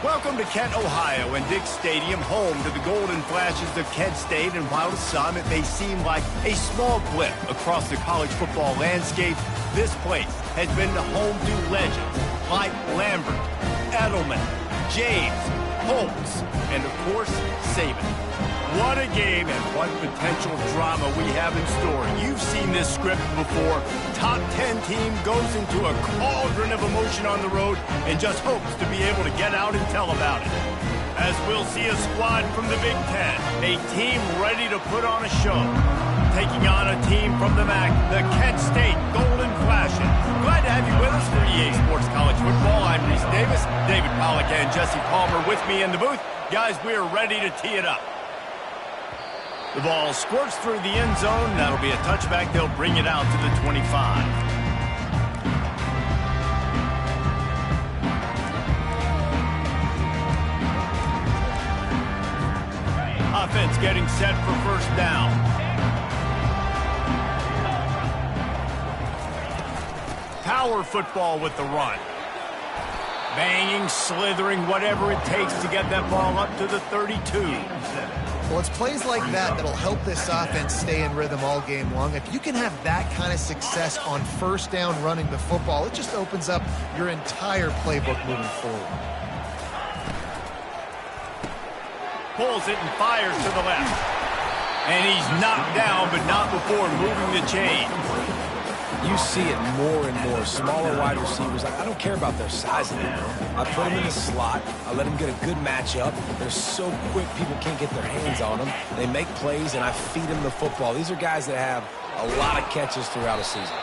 Welcome to Kent, Ohio, and Dick Stadium, home to the Golden Flashes of Kent State. And while to some it may seem like a small blip across the college football landscape, this place has been the home to legends like Lambert, Edelman, James, Holtz, and of course, Saban. What a game and what potential drama we have in store. You've seen this script before. Top 10 team goes into a cauldron of emotion on the road and just hopes to be able to get out and tell about it. As we'll see a squad from the Big Ten, a team ready to put on a show. Taking on a team from the MAC, the Kent State Golden Flashes. Glad to have you with us for EA Sports College Football. I'm Reese Davis, David Pollack and Jesse Palmer with me in the booth. Guys, we are ready to tee it up. The ball squirts through the end zone. That'll be a touchback. They'll bring it out to the 25. Offense getting set for first down. Power football with the run. Banging, slithering, whatever it takes to get that ball up to the 32. Well, it's plays like that that'll help this offense stay in rhythm all game long. If you can have that kind of success on first down running the football, it just opens up your entire playbook moving forward. Pulls it and fires to the left. And he's knocked down, but not before moving the chain. You see it more and more. Smaller wide receivers, I don't care about their size anymore. I put them in the slot. I let them get a good matchup. They're so quick, people can't get their hands on them. They make plays, and I feed them the football. These are guys that have a lot of catches throughout a season.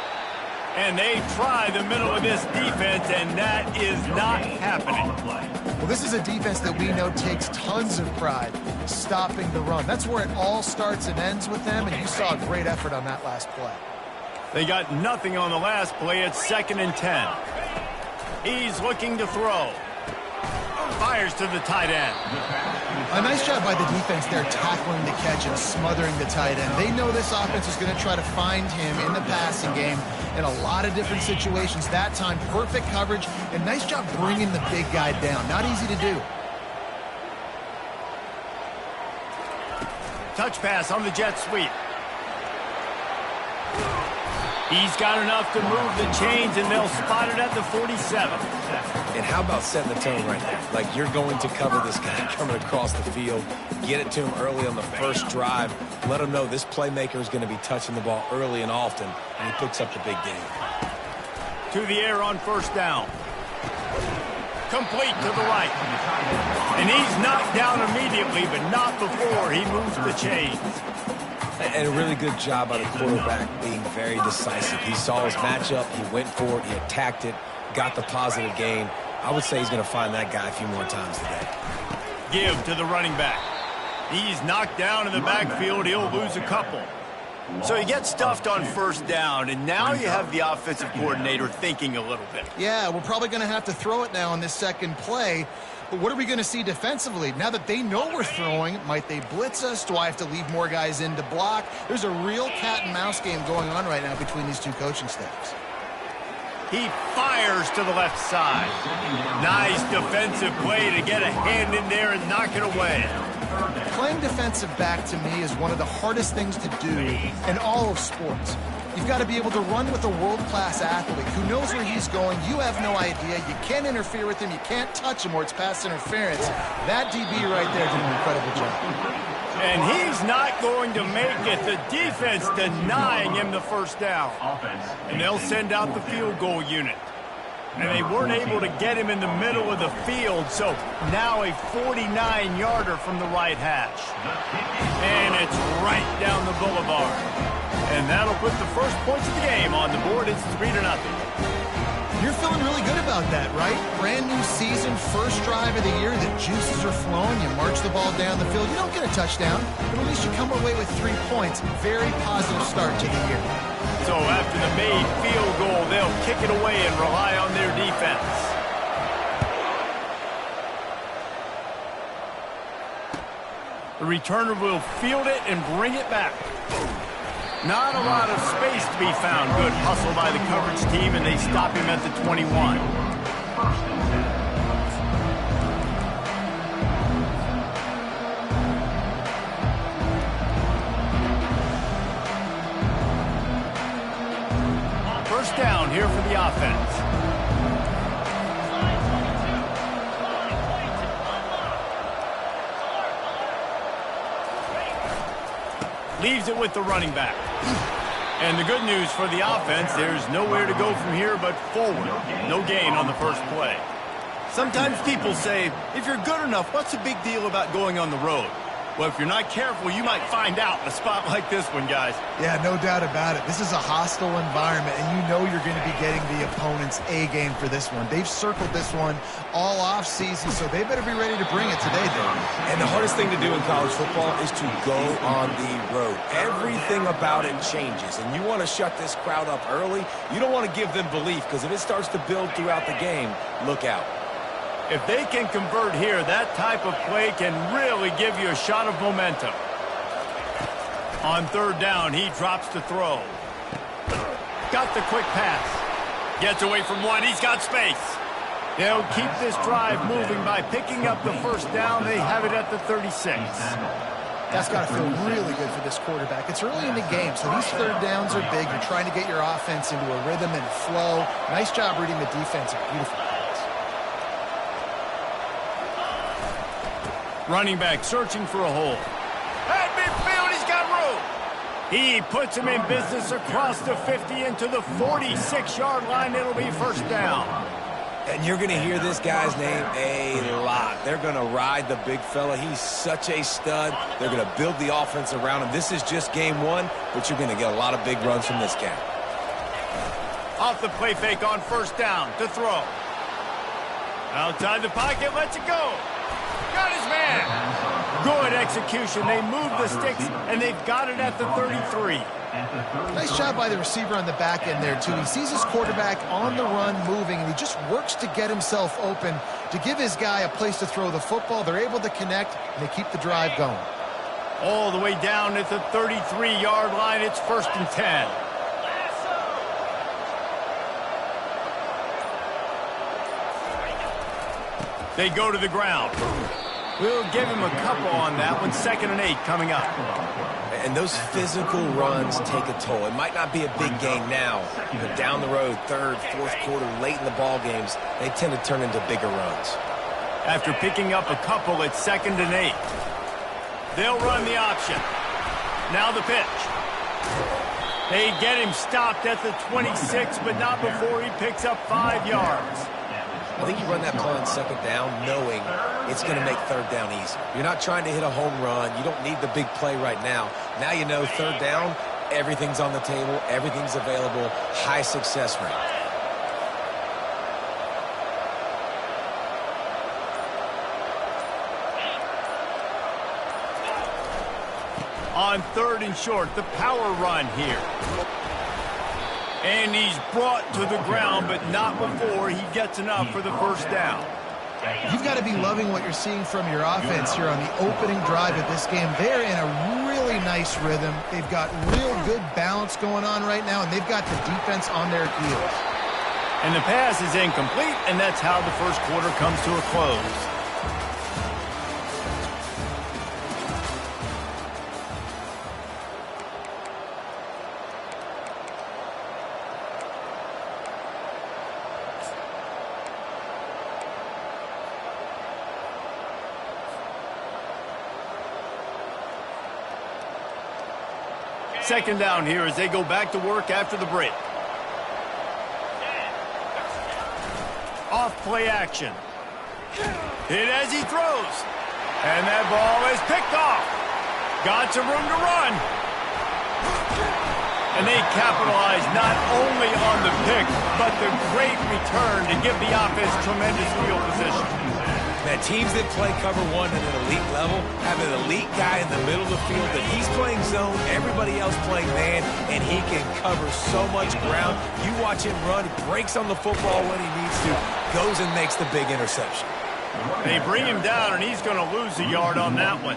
And they try the middle of this defense, and that is not happening. Well, this is a defense that we know takes tons of pride stopping the run. That's where it all starts and ends with them, and you saw a great effort on that last play. They got nothing on the last play. It's 2nd and 10. He's looking to throw. Fires to the tight end. A nice job by the defense there tackling the catch and smothering the tight end. They know this offense is going to try to find him in the passing game in a lot of different situations. That time, perfect coverage, and nice job bringing the big guy down. Not easy to do. Touch pass on the jet sweep. He's got enough to move the chains, and they'll spot it at the 47. And how about setting the tone right there? Like, you're going to cover this guy coming across the field. Get it to him early on the first drive. Let him know this playmaker is going to be touching the ball early and often, and he picks up the big game. To the air on first down. Complete to the right. And he's knocked down immediately, but not before he moves the chains. And a really good job by the quarterback being very decisive. He saw his matchup, he went for it, he attacked it, got the positive gain. I would say he's going to find that guy a few more times today. Give to the running back. He's knocked down in the backfield. He'll lose a couple. So he gets stuffed on first down, and now you have the offensive coordinator thinking a little bit. Yeah, we're probably going to have to throw it now on this second play. But what are we going to see defensively? Now that they know we're throwing, might they blitz us? Do I have to leave more guys in to block? There's a real cat and mouse game going on right now between these two coaching staffs. He fires to the left side. Nice defensive play to get a hand in there and knock it away. Playing defensive back to me is one of the hardest things to do in all of sports. You've got to be able to run with a world-class athlete who knows where he's going. You have no idea. You can't interfere with him. You can't touch him or it's pass interference. That DB right there did an incredible job. And he's not going to make it. The defense denying him the first down. And they'll send out the field goal unit. And they weren't able to get him in the middle of the field, so now a 49-yarder from the right hash. And it's right down the boulevard. And that'll put the first points of the game on the board. It's 3-0. You're feeling really good about that, right? Brand new season, first drive of the year. The juices are flowing. You march the ball down the field. You don't get a touchdown, but at least you come away with 3 points. Very positive start to the year. So after the made field goal, they'll kick it away and rely on their defense. The returner will field it and bring it back. Not a lot of space to be found. Good hustle by the coverage team, and they stop him at the 21. first down here for the offense. Leaves it with the running back. And the good news for the offense, there's nowhere to go from here but forward. No gain on the first play. Sometimes people say, if you're good enough, what's the big deal about going on the road? Well, if you're not careful, you might find out in a spot like this one, guys. Yeah, no doubt about it. This is a hostile environment, and you know you're going to be getting the opponent's A-game for this one. They've circled this one all off-season, so they better be ready to bring it today, though. And the hardest thing to do in college football is to go on the road. Everything about it changes, and you want to shut this crowd up early. You don't want to give them belief, because if it starts to build throughout the game, look out. If they can convert here, that type of play can really give you a shot of momentum. On third down, he drops to throw. Got the quick pass. Gets away from one. He's got space. They'll keep this drive moving by picking up the first down. They have it at the 36. That's got to feel really good for this quarterback. It's early in the game, so these third downs are big. You're trying to get your offense into a rhythm and flow. Nice job reading the defense. Beautiful pass. Running back searching for a hole. At midfield, he's got room. He puts him in business across the 50 into the 46-yard line. It'll be first down. And you're going to hear this guy's name a lot. They're going to ride the big fella. He's such a stud. They're going to build the offense around him. This is just game one, but you're going to get a lot of big runs from this guy. Off the play fake on first down to throw. Outside the pocket, lets it go. Got his man. Good execution. They move the sticks, and they've got it at the 33. Nice job by the receiver on the back end there, too. He sees his quarterback on the run moving, and he just works to get himself open to give his guy a place to throw the football. They're able to connect, and they keep the drive going. All the way down at the 33-yard line. It's first and 10. They go to the ground. We'll give him a couple on that one. 2nd and 8 coming up. And those physical runs take a toll. It might not be a big gain now, but down the road, third, fourth quarter, late in the ball games, they tend to turn into bigger runs. After picking up a couple, it's 2nd and 8. They'll run the option. Now the pitch. They get him stopped at the 26, but not before he picks up 5 yards. I think you run that play on 2nd down knowing it's going to make 3rd down easy. You're not trying to hit a home run. You don't need the big play right now. Now you know 3rd down, everything's on the table, everything's available, high success rate. On 3rd and short, the power run here. And he's brought to the ground, but not before he gets enough for the first down. You've got to be loving what you're seeing from your offense here on the opening drive of this game. They're in a really nice rhythm. They've got real good balance going on right now, and they've got the defense on their heels. And the pass is incomplete, and that's how the first quarter comes to a close. Second down here as they go back to work after the break. Off play action. Hit as he throws. And that ball is picked off. Got some room to run. And they capitalize not only on the pick, but the great return to give the offense tremendous field position. Man, teams that play cover one at an elite level have an elite guy in the middle of the field that he's playing zone, everybody else playing man, and he can cover so much ground. You watch him run, he breaks on the football when he needs to, goes and makes the big interception. They bring him down, and he's going to lose a yard on that one.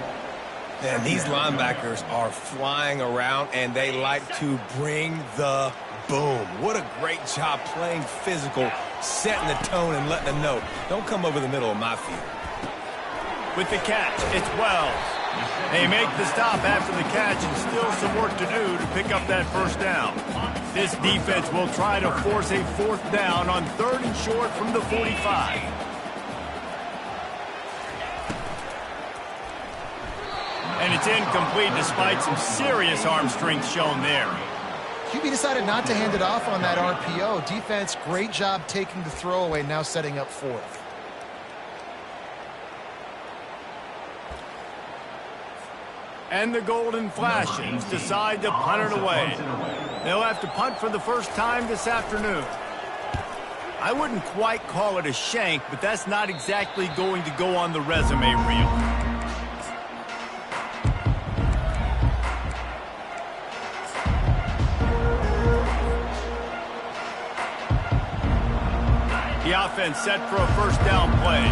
And these linebackers are flying around, and they like to bring the boom. What a great job playing physical, setting the tone and letting them know, don't come over the middle of my field. With the catch, it's Wells. They make the stop after the catch and still some work to do to pick up that first down. This defense will try to force a fourth down on 3rd and short from the 45. And it's incomplete despite some serious arm strength shown there. QB decided not to hand it off on that RPO. Defense, great job taking the throwaway, now setting up 4th. And the Golden Flashes decide to punt it away. They'll have to punt for the first time this afternoon. I wouldn't quite call it a shank, but that's not exactly going to go on the resume reel. The offense set for a first down play.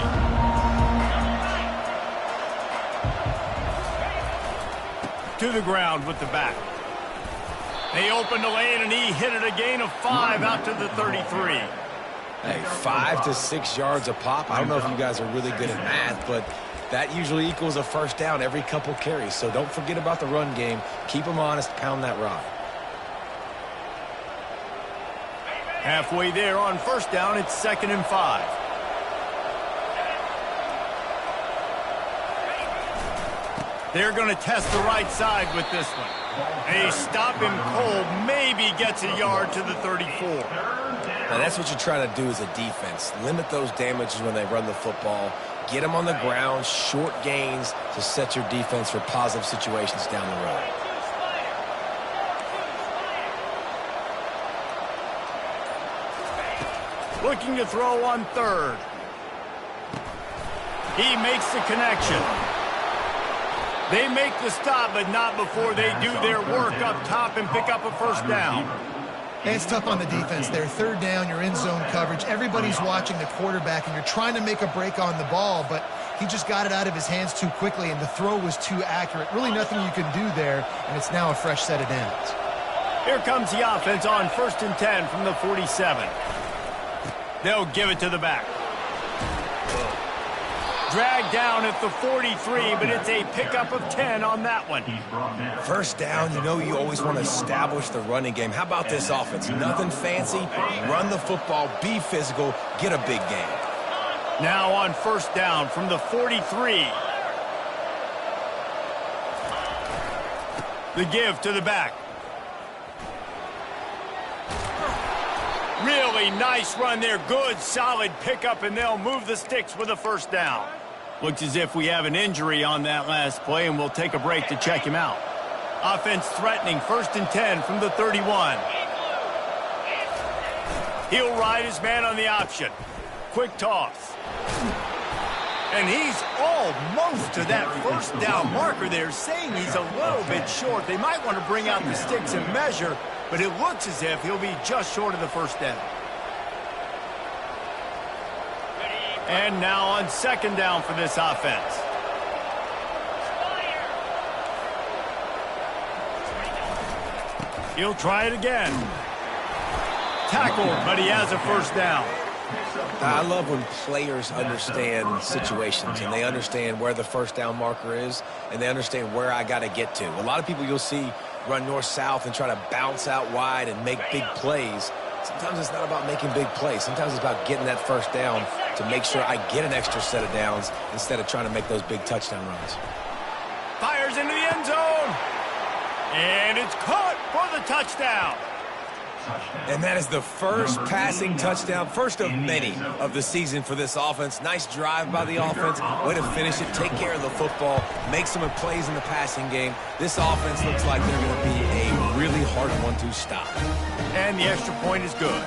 To the ground with the back. They opened the lane, and he hit it a gain of 5 out to the 33. Hey, 5 to 6 yards a pop. I don't know if you guys are really good at math, but that usually equals a first down every couple carries. So don't forget about the run game. Keep them honest, pound that rock. Halfway there on first down, it's 2nd and 5. They're going to test the right side with this one. They stop him cold, maybe gets a yard to the 34. Now that's what you're trying to do as a defense. Limit those damages when they run the football. Get them on the ground, short gains to set your defense for positive situations down the road. Looking to throw on 3rd. He makes the connection. They make the stop, but not before they do their work up top and pick up a first down. And it's tough on the defense there. 3rd down, you're in zone coverage. Everybody's watching the quarterback, and you're trying to make a break on the ball, but he just got it out of his hands too quickly, and the throw was too accurate. Really nothing you can do there, and it's now a fresh set of downs. Here comes the offense on 1st and 10 from the 47. They'll give it to the back. Dragged down at the 43, but it's a pickup of 10 on that one. First down, you know you always want to establish the running game. How about this offense? Nothing fancy. Run the football, be physical, get a big gain. Now on first down from the 43. The give to the back. Really nice run there. Good, solid pickup, and they'll move the sticks with a first down. Looks as if we have an injury on that last play, and we'll take a break to check him out. Offense threatening 1st and 10 from the 31. He'll ride his man on the option. Quick toss. And he's almost to that first down marker there, saying he's a little bit short. They might want to bring out the sticks and measure, but it looks as if he'll be just short of the first down. And now on 2nd down for this offense. He'll try it again. Tackled, but he has a first down. I love when players understand situations and they understand where the first down marker is and they understand where I got to get to. A lot of people you'll see run north-south and try to bounce out wide and make big plays. Sometimes it's not about making big plays. Sometimes it's about getting that first down to make sure I get an extra set of downs instead of trying to make those big touchdown runs. Fires into the end zone. And it's caught for the touchdown. And that is the first passing touchdown, first of many of the season for this offense. Nice drive by the offense. Way to finish it, take care of the football, make some plays in the passing game. This offense looks like they're going to be a really hard one to stop. And the extra point is good.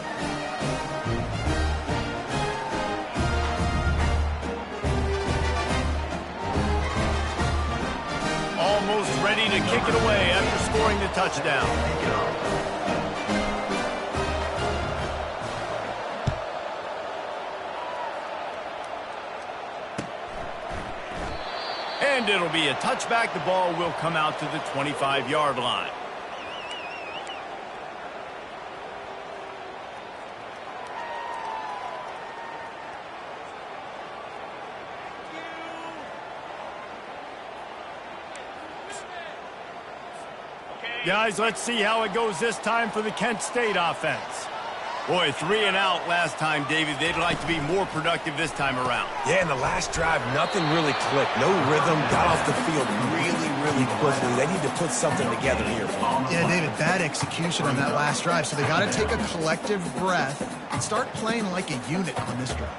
Almost ready to kick it away after scoring the touchdown. And it'll be a touchback. The ball will come out to the 25-yard line. Guys, let's see how it goes this time for the Kent State offense. Boy, 3 and out last time, David. They'd like to be more productive this time around. Yeah, in the last drive, nothing really clicked. No rhythm, got off the field really quickly. They need to put something together here. Yeah, David, bad execution on that last drive, so they got to take a collective breath and start playing like a unit on this drive.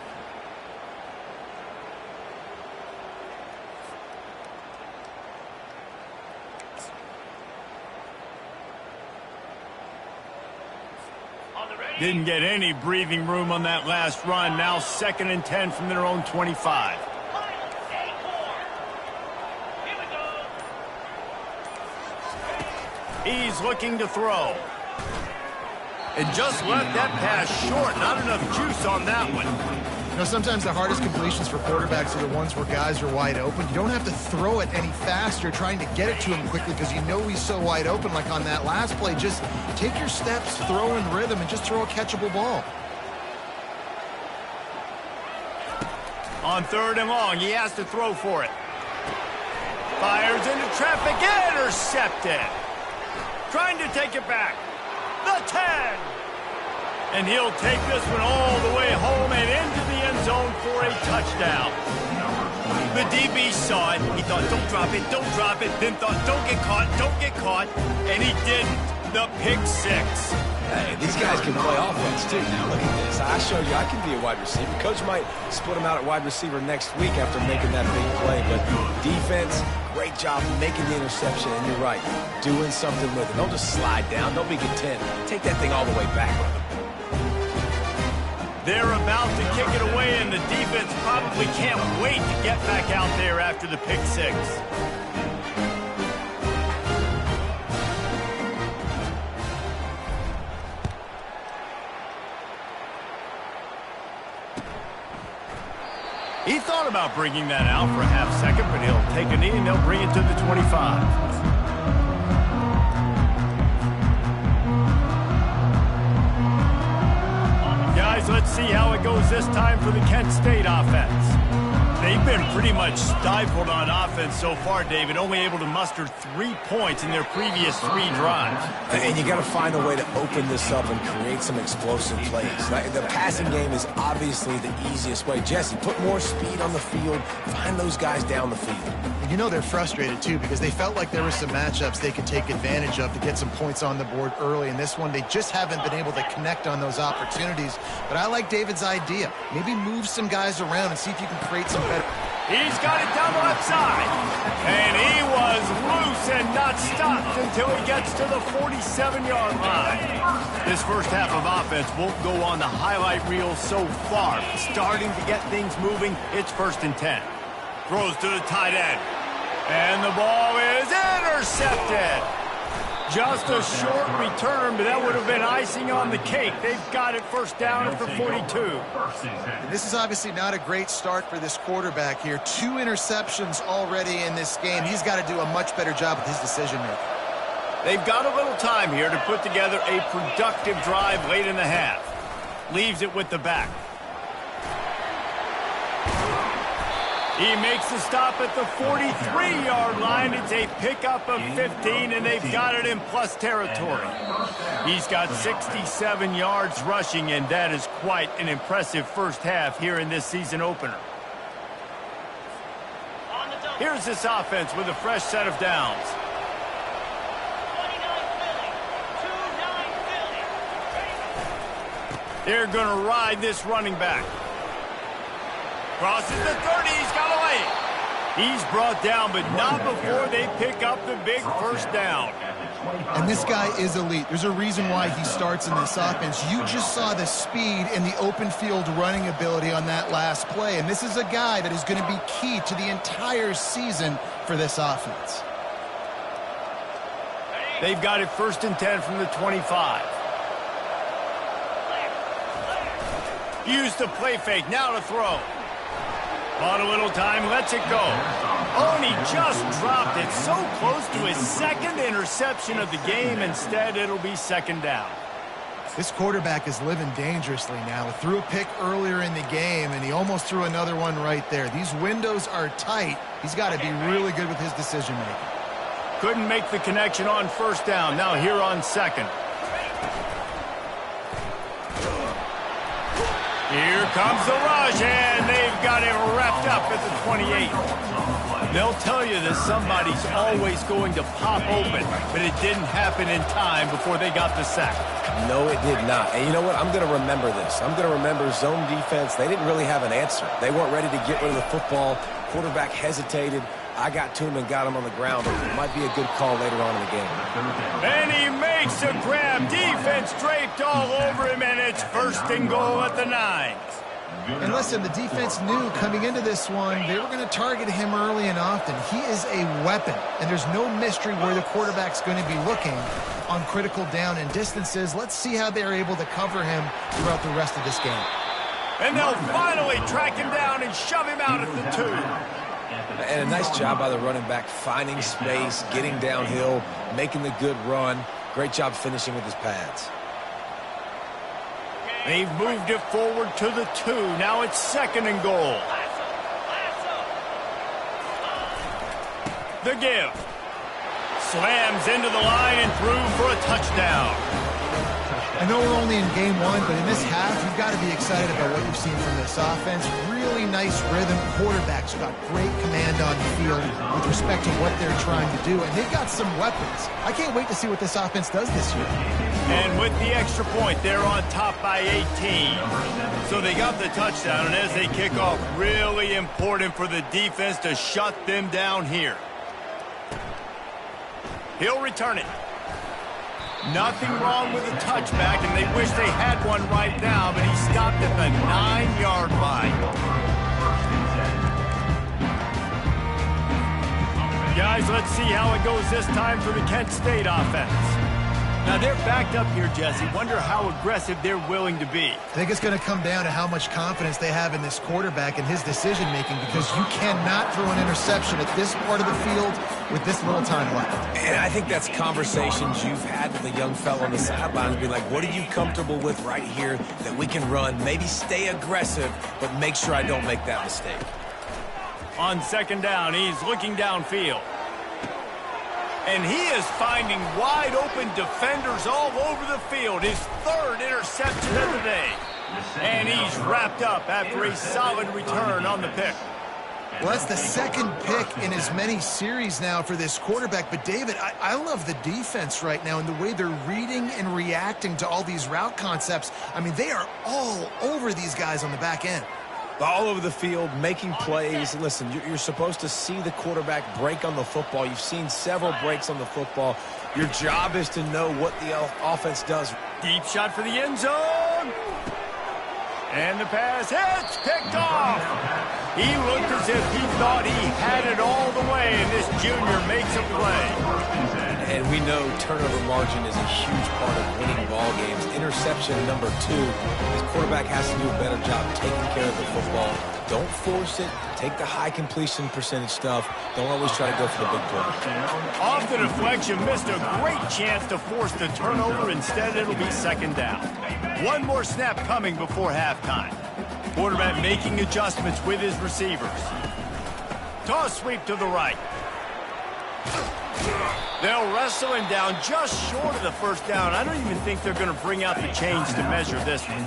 Didn't get any breathing room on that last run. Now 2nd and 10 from their own 25. He's looking to throw. And just left that pass short. Not enough juice on that one. You know, sometimes the hardest completions for quarterbacks are the ones where guys are wide open. You don't have to throw it any faster trying to get it to him quickly because you know he's so wide open. Like on that last play, just take your steps, throw in rhythm, and just throw a catchable ball. On 3rd and long, he has to throw for it. Fires into traffic, intercepted. Trying to take it back. The 10. And he'll take this one all the way home and into the end zone for a touchdown. The DB saw it. He thought, don't drop it, then thought, don't get caught, and he didn't. The pick 6. Hey, these guys can play offense, too. Now, look at this. I showed you I can be a wide receiver. Coach might split him out at wide receiver next week after making that big play. But defense, great job making the interception. And you're right, doing something with it. Don't just slide down. Don't be content. Take that thing all the way back. They're about to kick it away, and the defense probably can't wait to get back out there after the pick 6. He thought about bringing that out for a half second, but he'll take a knee and they'll bring it to the 25. Guys, let's see how it goes this time for the Kent State offense. They've been pretty much stifled on offense so far, David, only able to muster 3 points in their previous 3 drives. And you got to find a way to open this up and create some explosive plays. The passing game is obviously the easiest way. Jesse, put more speed on the field. Find those guys down the field. You know they're frustrated, too, because they felt like there were some matchups they could take advantage of to get some points on the board early. In this one, they just haven't been able to connect on those opportunities. But I like David's idea. Maybe move some guys around and see if you can create some better. He's got it down the left side. And he was loose and not stopped until he gets to the 47-yard line. This first half of offense won't go on the highlight reel so far. Starting to get things moving, it's 1st and 10. Throws to the tight end. And the ball is intercepted. Just a short return, but that would have been icing on the cake. They've got it 1st down at the 42. And this is obviously not a great start for this quarterback here. 2 interceptions already in this game. He's got to do a much better job with his decision-making. They've got a little time here to put together a productive drive late in the half. Leaves it with the back. He makes the stop at the 43-yard line. It's a pickup of 15, and they've got it in plus territory. He's got 67 yards rushing, and that is quite an impressive first half here in this season opener. Here's this offense with a fresh set of downs. They're going to ride this running back. Crosses the 30, he's got away. He's brought down, but not before they pick up the big 1st down. And this guy is elite. There's a reason why he starts in this offense. You just saw the speed and the open field running ability on that last play. And this is a guy that is going to be key to the entire season for this offense. They've got it 1st and 10 from the 25. Used the play fake, now to throw. On a little time, lets it go. Oh, and he just dropped it so close to his 2nd interception of the game. Instead, it'll be 2nd down. This quarterback is living dangerously now. He threw a pick earlier in the game, and he almost threw another one right there. These windows are tight. He's got to be really good with his decision-making. couldn't make the connection on first down. Now here on second. Here comes the rush, and they've got him wrapped up at the 28. They'll tell you that somebody's always going to pop open, but it didn't happen in time before they got the sack. No, it did not. And you know what? I'm going to remember this. I'm going to remember zone defense. They didn't really have an answer. They weren't ready to get rid of the football. Quarterback hesitated. I got to him and got him on the ground. It might be a good call later on in the game. And he makes a grab. Defense draped all over him, and it's first and goal at the 9. And listen, the defense knew coming into this one, they were going to target him early and often. He is a weapon, and there's no mystery where the quarterback's going to be looking on critical down and distances. Let's see how they're able to cover him throughout the rest of this game. And they'll finally track him down and shove him out at the 2. And a nice job by the running back, finding space, getting downhill, making the good run. Great job finishing with his pads. They've moved it forward to the 2. Now it's second and goal. The give. Slams into the line and through for a touchdown. I know we're only in game 1, but in this half, you've got to be excited about what you've seen from this offense. Really nice rhythm. Quarterbacks who got great command on the field with respect to what they're trying to do. And they've got some weapons. I can't wait to see what this offense does this year. And with the extra point, they're on top by 18. So they got the touchdown, and as they kick off, really important for the defense to shut them down here. He'll return it. Nothing wrong with the touchback, and they wish they had one right now, but he stopped at the 9-yard line. Guys, let's see how it goes this time for the Kent State offense. Now, they're backed up here, Jesse. Wonder how aggressive they're willing to be. I think it's going to come down to how much confidence they have in this quarterback and his decision-making, because you cannot throw an interception at this part of the field with this little time left. And I think that's conversations you've had with a young fellow on the sidelines. Be like, what are you comfortable with right here that we can run? Maybe stay aggressive, but make sure I don't make that mistake. On second down, he's looking downfield. And he is finding wide-open defenders all over the field. His third interception of the day. And he's wrapped up after a solid return on the pick. Well, that's the second pick in as many series now for this quarterback. But, David, I love the defense right now and the way they're reading and reacting to all these route concepts. I mean, they are all over these guys on the back end. All over the field, making plays. Listen, you're supposed to see the quarterback break on the football. You've seen several breaks on the football. Your job is to know what the offense does. Deep shot for the end zone. And the pass hits, picked off. He looked as if he thought he had it all the way, and this junior makes a play. And we know turnover margin is a huge part of winning ball games. Interception number 2. This quarterback has to do a better job taking care of the football. Don't force it. Take the high completion percentage stuff. Don't always try to go for the big play. Off the deflection, missed a great chance to force the turnover. Instead, it'll be second down. One more snap coming before halftime. Quarterback making adjustments with his receivers. Toss sweep to the right. They'll wrestle him down just short of the first down. I don't even think they're going to bring out the chains to measure this one.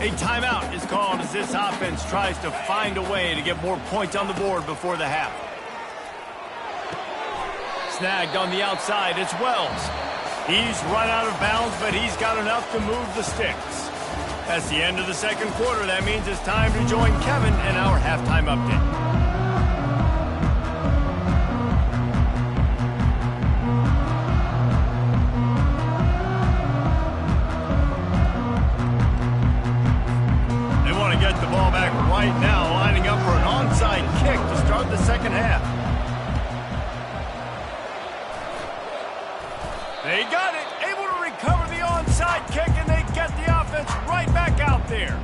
A timeout is called as this offense tries to find a way to get more points on the board before the half. Snagged on the outside, it's Wells. He's run out of bounds, but he's got enough to move the sticks. That's the end of the second quarter. That means it's time to join Kevin in our halftime update. Get the ball back right now, lining up for an onside kick to start the second half. They got it, able to recover the onside kick, and they get the offense right back out there.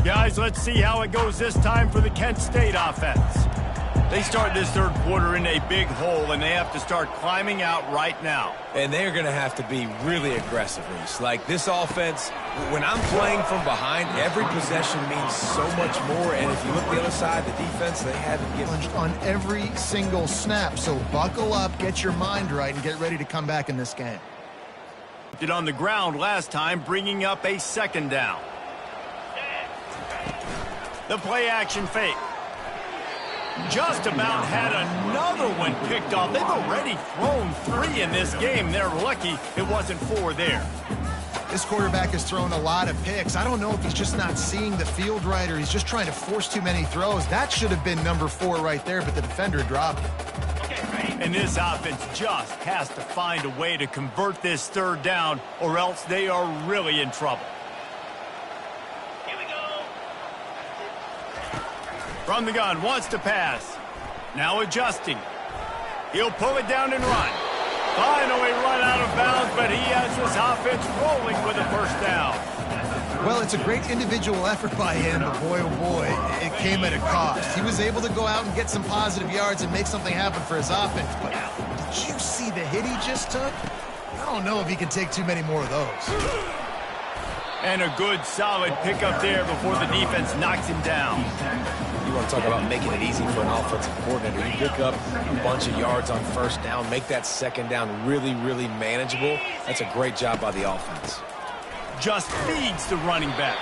Guys, let's see how it goes this time for the Kent State offense. They start this third quarter in a big hole, and they have to start climbing out right now. And they're going to have to be really aggressive, Reese. Like this offense, when I'm playing from behind, every possession means so much more. And if you look the other side, the defense, they haven't given on every single snap. So buckle up, get your mind right, and get ready to come back in this game. Did on the ground last time, bringing up a second down. The play action fake. Just about had another one picked off. They've already thrown 3 in this game. They're lucky it wasn't 4 there. This quarterback has thrown a lot of picks. I don't know if he's just not seeing the field right or he's just trying to force too many throws. That should have been number 4 right there, but the defender dropped it. And this offense just has to find a way to convert this third down, or else they are really in trouble. From the gun, wants to pass. Now adjusting. He'll pull it down and run. Finally run out of bounds, but he has this offense rolling with a first down. Well, it's a great individual effort by him, but boy, oh boy, it came at a cost. He was able to go out and get some positive yards and make something happen for his offense, but did you see the hit he just took? I don't know if he can take too many more of those. And a good, solid pickup there before the defense knocks him down. You want to talk about making it easy for an offensive coordinator. You pick up a bunch of yards on first down, make that second down really, really manageable. That's a great job by the offense. Just feeds the running back.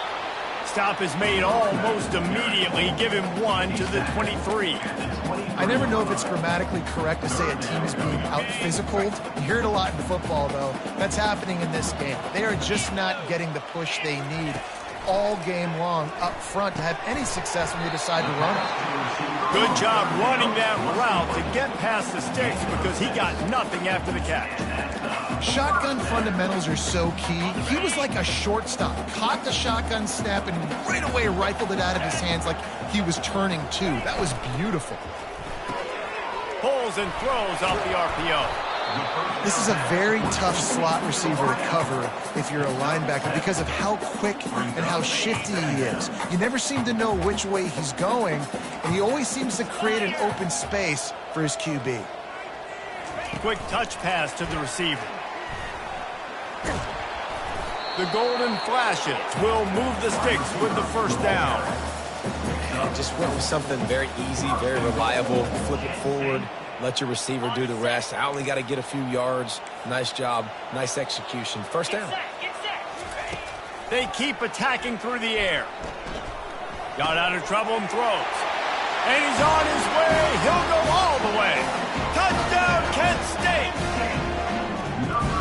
Stop is made almost immediately. Give him 1 to the 23. I never know if it's grammatically correct to say a team is being out-physicaled. You hear it a lot in football, though. That's happening in this game. They are just not getting the push they need all game long up front to have any success when they decide to run it. Good job running that route to get past the sticks because he got nothing after the catch. Shotgun fundamentals are so key. He was like a shortstop, caught the shotgun snap and right away rifled it out of his hands like he was turning two. That was beautiful. Pulls and throws off the RPO. This is a very tough slot receiver to cover if you're a linebacker because of how quick and how shifty he is. You never seem to know which way he's going, and he always seems to create an open space for his QB. Quick touch pass to the receiver. The Golden Flashes will move the sticks with the first down. Just went with something very easy, very reliable. Flip it forward. Let your receiver do the rest. I only got to get a few yards. Nice job. Nice execution. First down. They keep attacking through the air. Got out of trouble and throws. And he's on his way. He'll go all the way. Touchdown, Kent State.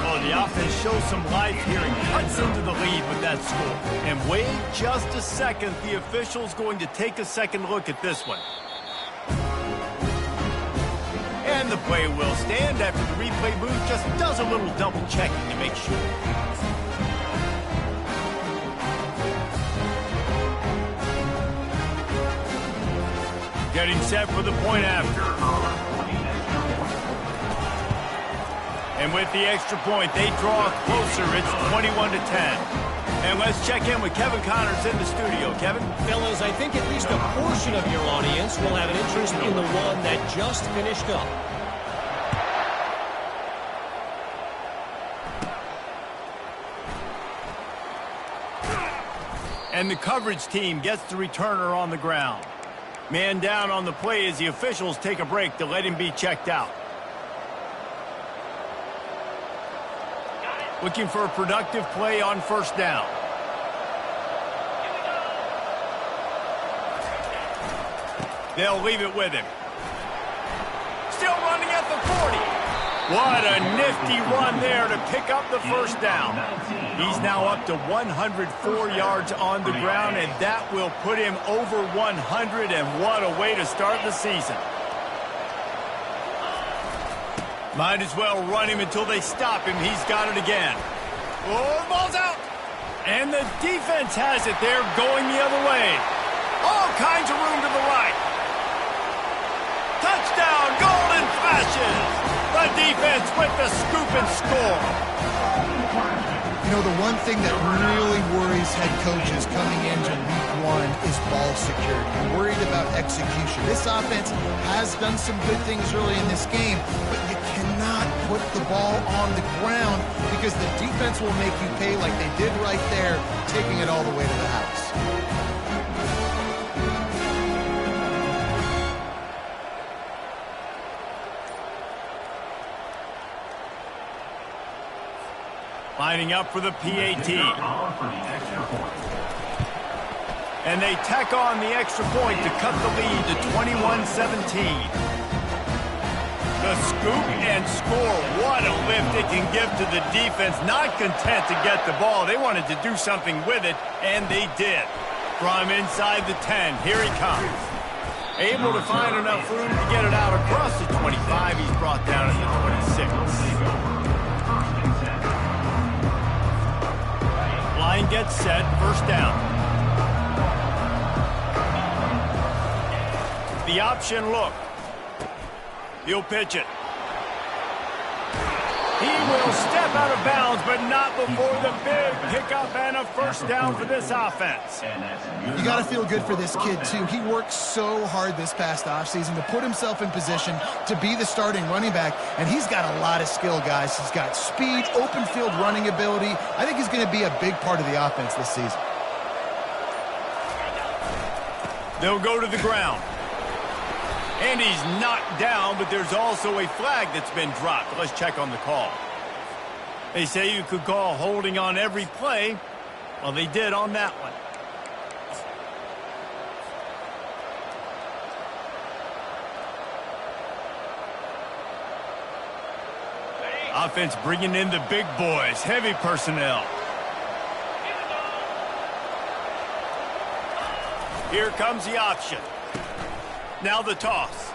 Oh, the offense shows some life here and cuts into the lead with that score. And wait just a second. The official's going to take a second look at this one. And the play will stand after the replay booth just does a little double checking to make sure. Getting set for the point after. And with the extra point, they draw closer. It's 21-10. And let's check in with Kevin Connors in the studio. Kevin? Fellas, I think at least a portion of your audience will have an interest in the one that just finished up. And the coverage team gets the returner on the ground. Man down on the play as the officials take a break to let him be checked out. Looking for a productive play on first down. They'll leave it with him. Still running at the 40. What a nifty run there to pick up the first down. He's now up to 104 yards on the ground, and that will put him over 100, and what a way to start the season. Might as well run him until they stop him. He's got it again. Oh, ball's out. And the defense has it there going the other way. All kinds of room to the right. Touchdown, Golden Flashes. The defense with the scoop and score. You know, the one thing that really worries head coaches coming into week one is ball security. You're worried about execution. This offense has done some good things early in this game, but you cannot put the ball on the ground because the defense will make you pay like they did right there, taking it all the way to the house. Lining up for the PAT. And they tack on the extra point to cut the lead to 21-17. The scoop and score. What a lift it can give to the defense. Not content to get the ball. They wanted to do something with it, and they did. From inside the 10, here he comes. Able to find enough room to get it out across the 25. He's brought down at the 26. Line gets set, first down. The option look. He'll pitch it. He will step out of bounds, but not before the big pickup and a first down for this offense. You got to feel good for this kid, too. He worked so hard this past offseason to put himself in position to be the starting running back, and he's got a lot of skill, guys. He's got speed, open field running ability. I think he's going to be a big part of the offense this season. They'll go to the ground. And he's knocked down, but there's also a flag that's been dropped. Let's check on the call. They say you could call holding on every play. Well, they did on that one. Offense bringing in the big boys, heavy personnel. Here comes the option. Now the toss.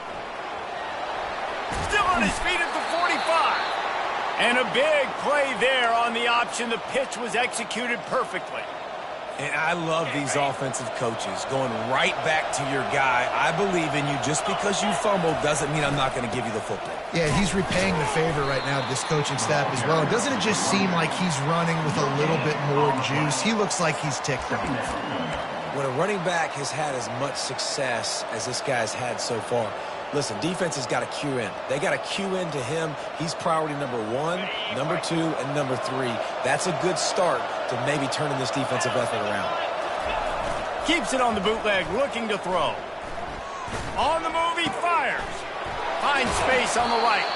Still on his feet at the 45. And a big play there on the option. The pitch was executed perfectly. And I love these offensive coaches going right back to your guy. I believe in you. Just because you fumbled doesn't mean I'm not going to give you the football. Yeah, he's repaying the favor right now to this coaching staff as well. Doesn't it just seem like he's running with a little bit more juice? He looks like he's ticked off. When a running back has had as much success as this guy's had so far, listen, defense has got to cue in. They got to cue in to him. He's priority number 1, number 2, and number 3. That's a good start to maybe turning this defensive effort around. Keeps it on the bootleg, looking to throw. On the move, he fires. Finds space on the right.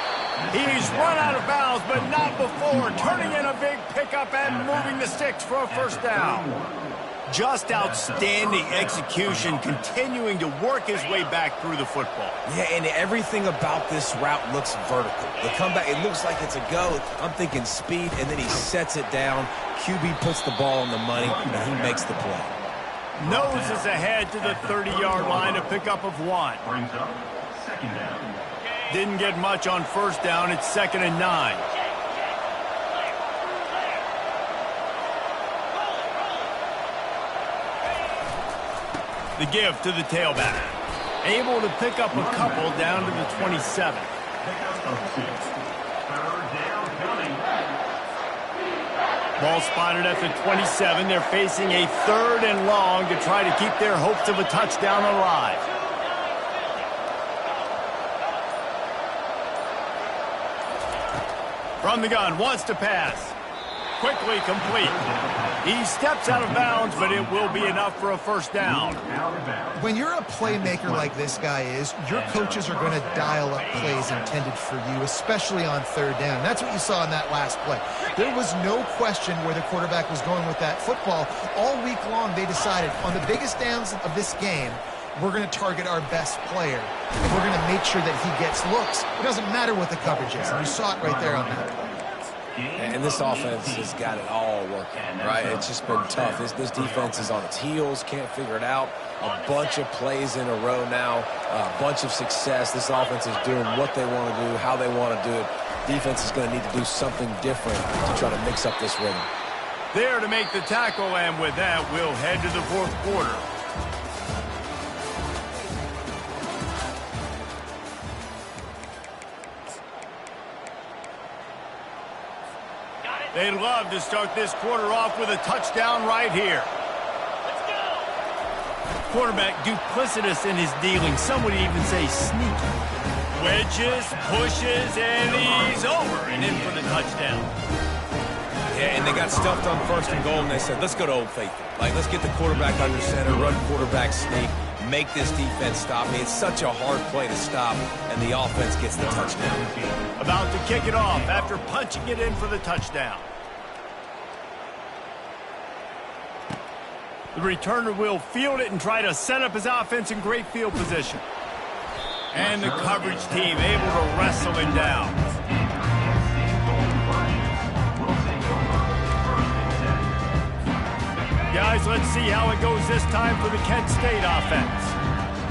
He's run out of bounds, but not before turning in a big pickup and moving the sticks for a first down. Just outstanding execution, continuing to work his way back through the football. Yeah, and everything about this route looks vertical. The comeback, it looks like it's a go. I'm thinking speed, and then he sets it down. QB puts the ball on the money, and he makes the play. Noses ahead to the 30-yard line, a pickup of 1. Didn't get much on first down. It's 2nd and 9. The give to the tailback. Able to pick up a couple down to the 27. Ball spotted at the 27. They're facing a 3rd and long to try to keep their hopes of a touchdown alive. From the gun, wants to pass. Quickly complete. He steps out of bounds, but it will be enough for a first down. When you're a playmaker like this guy is, your coaches are going to dial up plays intended for you, especially on 3rd down. That's what you saw in that last play. There was no question where the quarterback was going with that football. All week long, they decided on the biggest downs of this game, we're going to target our best player, and we're going to make sure that he gets looks. It doesn't matter what the coverage is, and you saw it right there on that play. And this offense has got it all working, right? It's just been tough. This defense is on its heels, can't figure it out. A bunch of plays in a row now, a bunch of success. This offense is doing what they want to do, how they want to do it. Defense is going to need to do something different to try to mix up this rhythm. There to make the tackle, and with that, we'll head to the 4th quarter. They'd love to start this quarter off with a touchdown right here. Let's go. Quarterback duplicitous in his dealing. Some would even say sneaky. Wedges, pushes, and he's over and in for the touchdown. Yeah, and they got stuffed on 1st and goal, and they said, let's go to Old Faithful. Like, let's get the quarterback under center, run quarterback sneak, make this defense stop me. It's such a hard play to stop, and the offense gets the touchdown. About to kick it off after punching it in for the touchdown. The returner will field it and try to set up his offense in great field position. And the coverage team able to wrestle him down. Guys, let's see how it goes this time for the Kent State offense.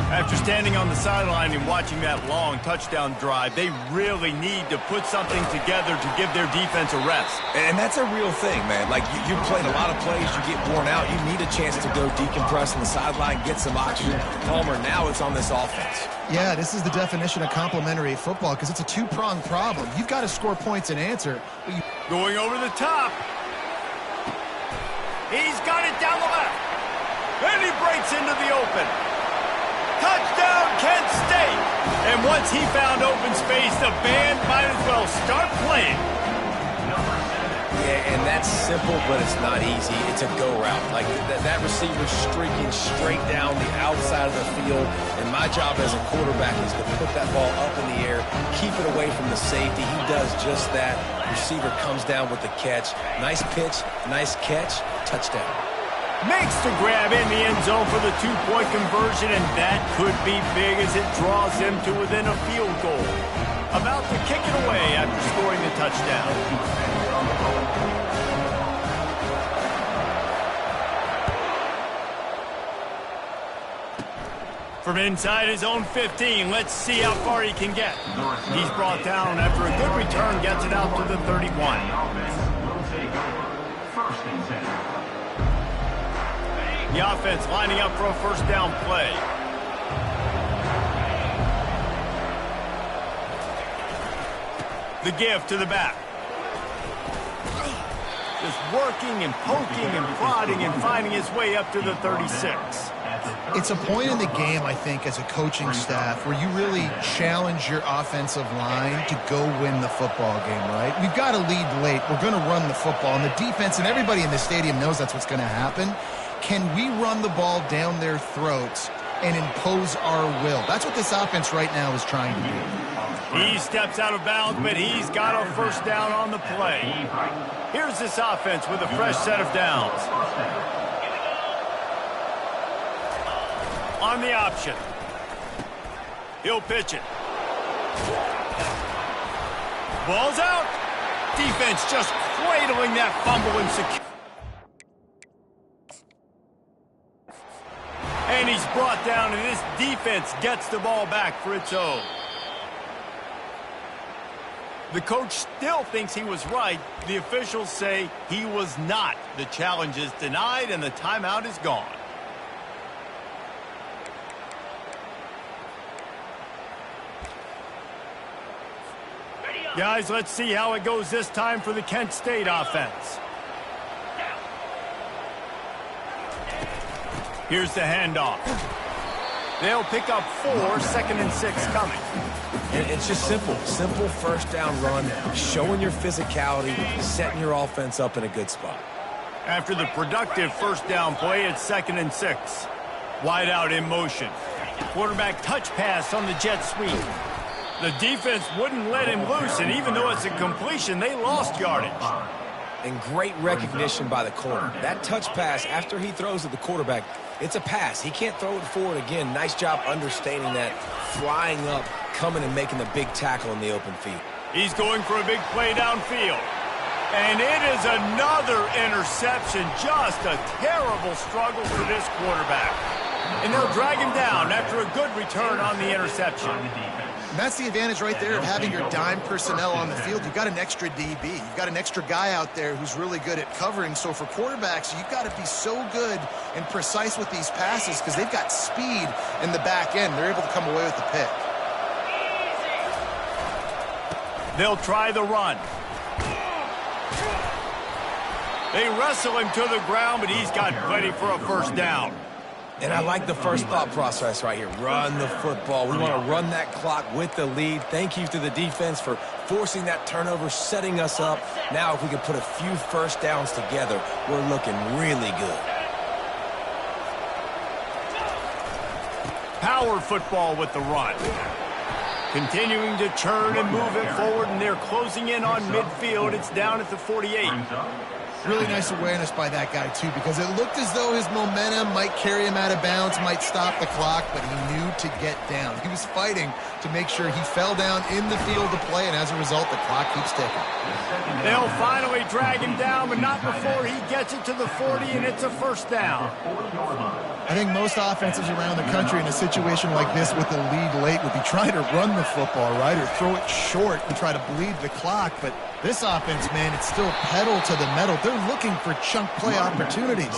After standing on the sideline and watching that long touchdown drive, they really need to put something together to give their defense a rest. And that's a real thing, man. Like, you played a lot of plays, you get worn out, you need a chance to go decompress on the sideline, get some oxygen. Palmer, now it's on this offense. Yeah, this is the definition of complementary football because it's a two-pronged problem. You've got to score points and answer. Going over the top. He's got it down the left. And he breaks into the open. Touchdown, Kent State. And once he found open space, the band might as well start playing. Yeah, and that's simple, but it's not easy. It's a go route. Like, that receiver's streaking straight down the outside of the field, and my job as a quarterback is to put that ball up in the air, keep it away from the safety. He does just that. Receiver comes down with the catch. Nice pitch, nice catch, touchdown. Makes the grab in the end zone for the two-point conversion, and that could be big as it draws him to within a field goal. About to kick it away after scoring the touchdown. From inside his own 15, let's see how far he can get. He's brought down after a good return, gets it out to the 31. The offense lining up for a first down play. The give to the back. Just working and poking and prodding and finding his way up to the 36. It's a point in the game, I think, as a coaching staff where you really challenge your offensive line to go win the football game, right? We've got to lead late. We're going to run the football. And the defense and everybody in the stadium knows that's what's going to happen. Can we run the ball down their throats and impose our will? That's what this offense right now is trying to do. He steps out of bounds, but he's got a first down on the play. Here's this offense with a fresh set of downs. On the option. He'll pitch it. Ball's out. Defense just cradling that fumble and secure. And he's brought down, and this defense gets the ball back for its own. The coach still thinks he was right. The officials say he was not. The challenge is denied, and the timeout is gone. Guys, let's see how it goes this time for the Kent State offense. Here's the handoff. They'll pick up 4, 2nd and 6 coming. And it's just simple. Simple first down run, showing your physicality, setting your offense up in a good spot. After the productive first down play, it's 2nd and 6. Wide out in motion. Quarterback touch pass on the jet sweep. The defense wouldn't let him loose, and even though it's a completion, they lost yardage. And great recognition by the corner. That touch pass, after he throws at the quarterback, it's a pass. He can't throw it forward again. Nice job understanding that, flying up, coming and making the big tackle in the open field. He's going for a big play downfield. And it is another interception. Just a terrible struggle for this quarterback. And they'll drag him down after a good return on the interception. And that's the advantage right there of having your dime personnel on the field. You've got an extra DB. You've got an extra guy out there who's really good at covering. So for quarterbacks, you've got to be so good and precise with these passes because they've got speed in the back end. They're able to come away with the pick. They'll try the run. They wrestle him to the ground, but he's got plenty for a first down. And I like the first thought process right here. Run the football. We want to run that clock with the lead. Thank you to the defense for forcing that turnover, setting us up. Now if we can put a few first downs together, we're looking really good. Power football with the run. Continuing to churn and move it forward, and they're closing in on midfield. It's down at the 48. Really nice awareness by that guy, too, because it looked as though his momentum might carry him out of bounds, might stop the clock, but he knew to get down. He was fighting to make sure he fell down in the field of play, and as a result, the clock keeps ticking. They'll finally drag him down, but not before he gets it to the 40, and it's a first down. I think most offenses around the country in a situation like this with the lead late would be trying to run the football, right, or throw it short and try to bleed the clock, but this offense, man, it's still pedal to the metal. They're looking for chunk play opportunities.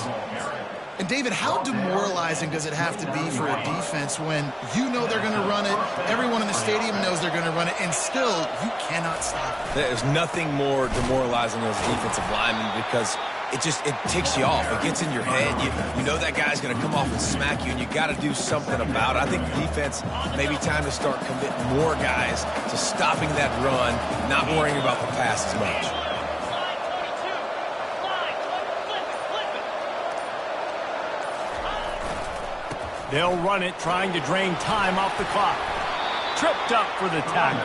And, David, how demoralizing does it have to be for a defense when you know they're going to run it, everyone in the stadium knows they're going to run it, and still you cannot stop it? There's nothing more demoralizing as a defensive lineman because it ticks you off. It gets in your head. You know that guy's going to come off and smack you, and you got to do something about it. I think the defense may be time to start committing more guys to stopping that run, not worrying about the pass as much. They'll run it, trying to drain time off the clock. Tripped up for the tackle.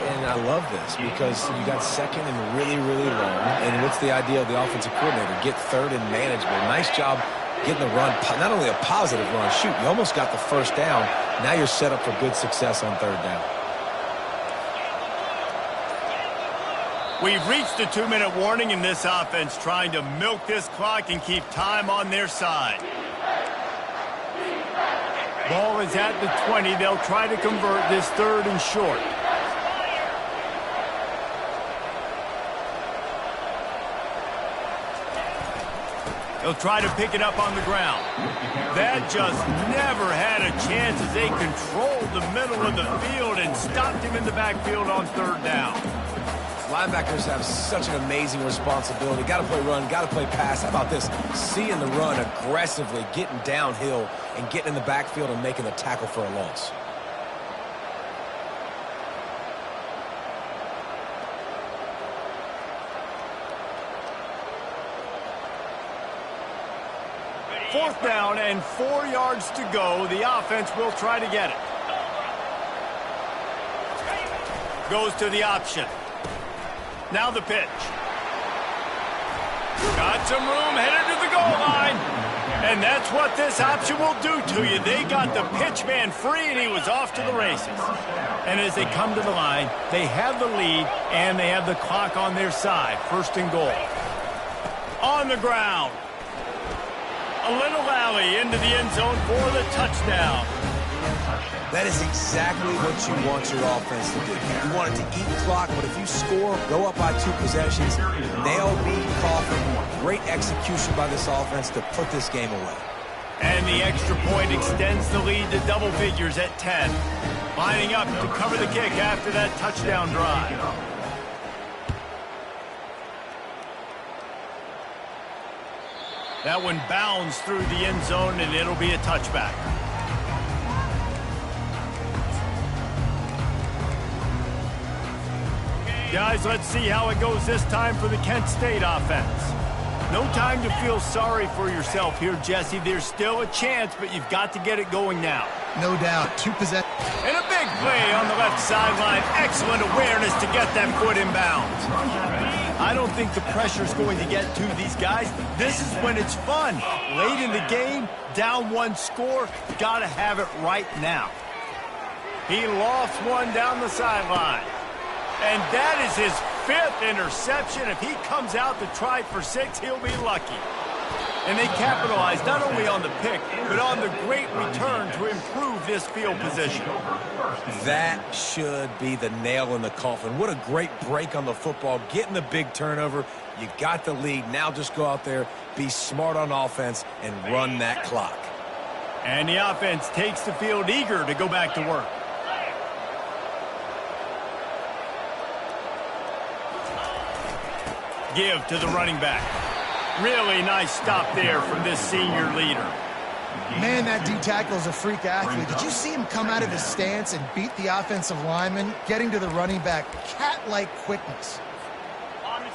And I love this because you got second and really, really long. And what's the idea of the offensive coordinator? Get third and manageable. Nice job getting the run, not only a positive run. Shoot, you almost got the first down. Now you're set up for good success on third down. We've reached the 2-minute warning in this offense, trying to milk this clock and keep time on their side. Ball is at the 20. They'll try to convert this third and short. They'll try to pick it up on the ground. That just never had a chance as they controlled the middle of the field and stopped him in the backfield on third down. Linebackers have such an amazing responsibility. Got to play run, got to play pass. How about this? Seeing the run aggressively, getting downhill, and getting in the backfield and making the tackle for a loss. Fourth down and 4 yards to go. The offense will try to get it. Goes to the option. Now the pitch. Got some room, headed to the goal line. And that's what this option will do to you. They got the pitch man free, and he was off to the races. And as they come to the line, they have the lead, and they have the clock on their side. First and goal. On the ground. A little alley into the end zone for the touchdown. That is exactly what you want your offense to do. You want it to eat clock, but if you score, go up by 2 possessions, nail beat Coffin. Great execution by this offense to put this game away. And the extra point extends the lead to double figures at 10. Lining up to cover the kick after that touchdown drive. That one bounds through the end zone, and it'll be a touchback. Guys, let's see how it goes this time for the Kent State offense. No time to feel sorry for yourself here, Jesse. There's still a chance, but you've got to get it going now. No doubt. 2 possessions. And a big play on the left sideline. Excellent awareness to get that foot in bounds. I don't think the pressure's going to get to these guys. This is when it's fun. Late in the game, down 1 score, got to have it right now. He lofts one down the sideline. And that is his 5th interception. If he comes out to try for 6, he'll be lucky. And they capitalize not only on the pick, but on the great return to improve this field position. That should be the nail in the coffin. What a great break on the football. Getting the big turnover. You got the lead. Now just go out there, be smart on offense, and run that clock. And the offense takes the field eager to go back to work. give to the running back. Really nice stop there from this senior leader. Man, that D-tackle is a freak athlete. Did you see him come out of his stance and beat the offensive lineman, getting to the running back? Cat-like quickness.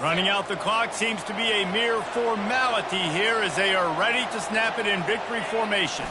Running out the clock seems to be a mere formality here as they are ready to snap it in victory formation.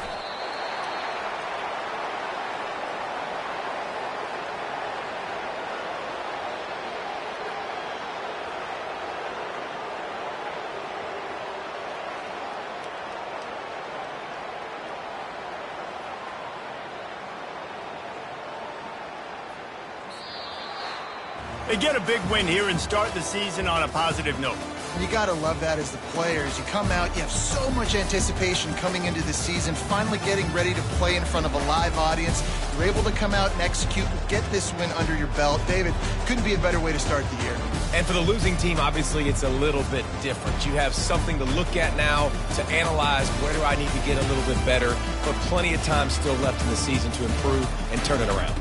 They get a big win here and start the season on a positive note. You got to love that as the players. You come out, you have so much anticipation coming into the season, finally getting ready to play in front of a live audience. You're able to come out and execute and get this win under your belt. David, couldn't be a better way to start the year. And for the losing team, obviously, it's a little bit different. You have something to look at now to analyze where do I need to get a little bit better, but plenty of time still left in the season to improve and turn it around.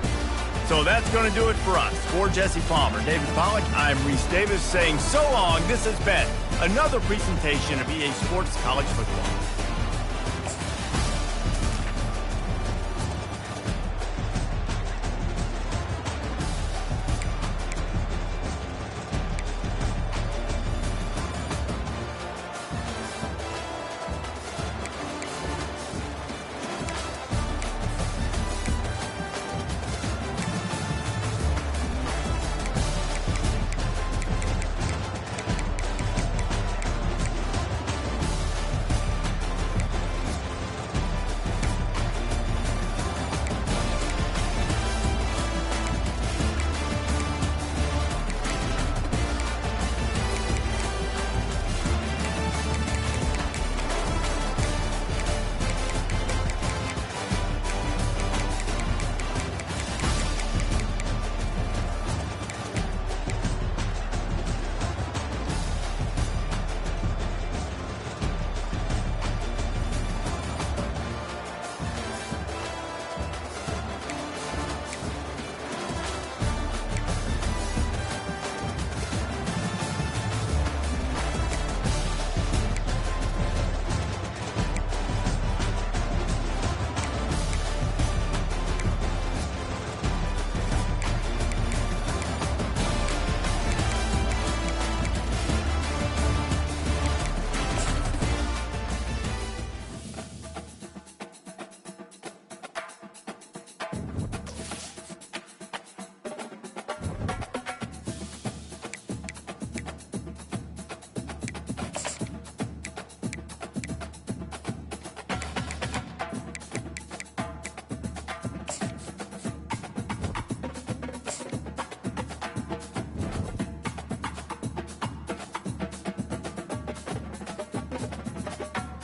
So that's going to do it for us. For Jesse Palmer, David Pollack, I'm Reese Davis saying so long. This has been another presentation of EA Sports College Football.